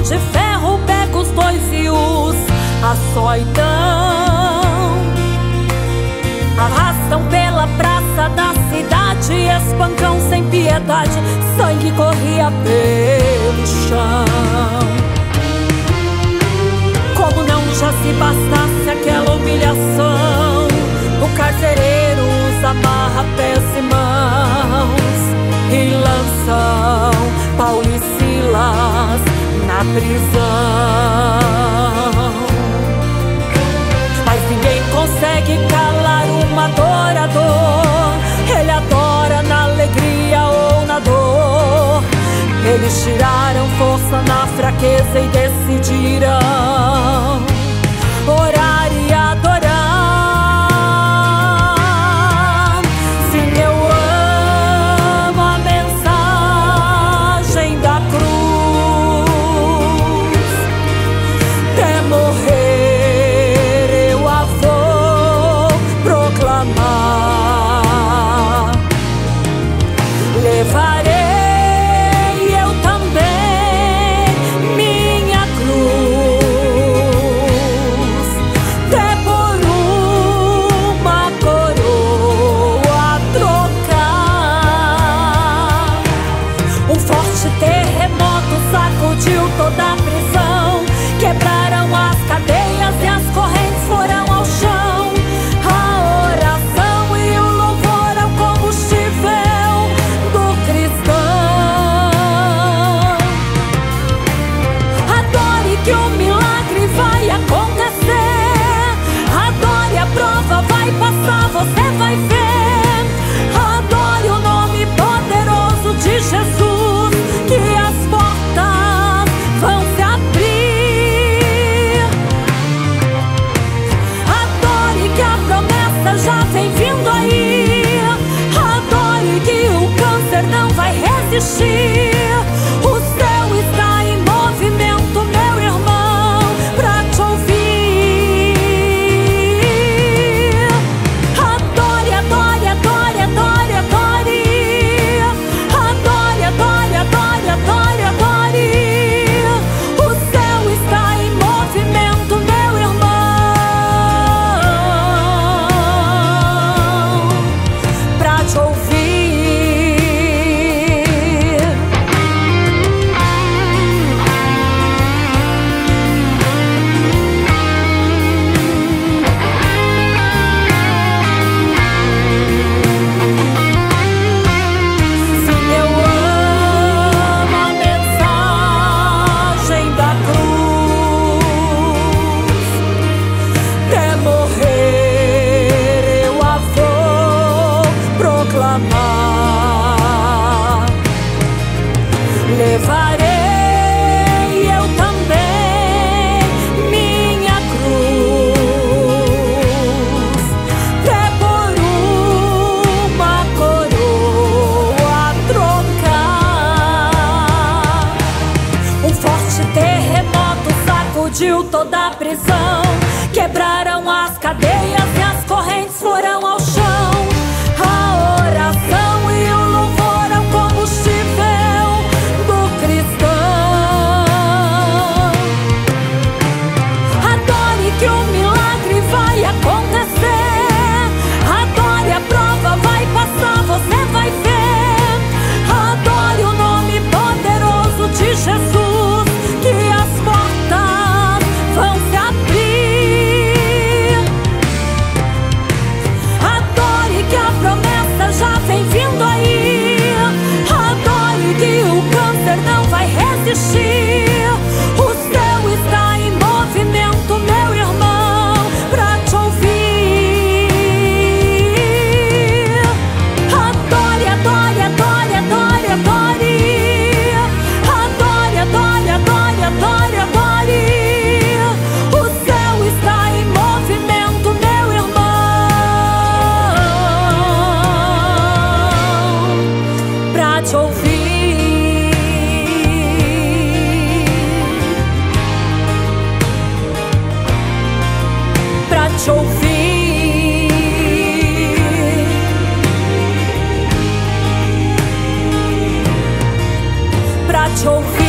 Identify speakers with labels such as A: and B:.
A: de ferro pega os dois e os açoitam. Arrastam pela praça da cidade, espancam sem piedade, sangue corria pelo chão. Como não já se bastasse aquela humilhação, o carcereiro os amarra pés e mãos e lançam Paulo e Silas na prisão. Mas ninguém consegue calar um adorador. Ele adora na alegria ou na dor. Eles tiraram força na fraqueza e decidiram orar e adorar. Sim, eu amo a mensagem da cruz. Até morrer eu a vou proclamar. Levarei toda a prisão, quebraram as cadeias e as correntes foram ao chão. A oração e o louvor é o combustível do cristão. Adore que o milagre vai acontecer. Adore, a prova vai passar, você vai ver. Adore o nome poderoso de Jesus, que as portas vão se abrir. Adore que a promessa já vem vindo aí. Adore que o câncer não vai resistir. O céu está em movimento, meu irmão, pra te ouvir. Adore, adore, adore, adore, adore. Adore, adore, adore, adore, adore. Levarei eu também minha cruz, até por uma coroa trocar. Um forte terremoto sacudiu toda a prisão, quebraram as cadeias e as correntes foram ao chão. A oração e o louvor é o combustível do cristão. Adore que o milagre vai acontecer. Adore, a prova vai passar, você vai ver. Adore o nome poderoso de Jesus, que as portas vão se abrir. Adore que a promessa já vem vindo aí. Adore que o câncer não vai resistir. O céu está em movimento, meu irmão, pra te ouvir. Adore, adore, adore, adore, adore. Adore, adore, adore, adore, adore. O céu está em movimento, meu irmão, pra te ouvir. Pra te ouvir. Pra te ouvir.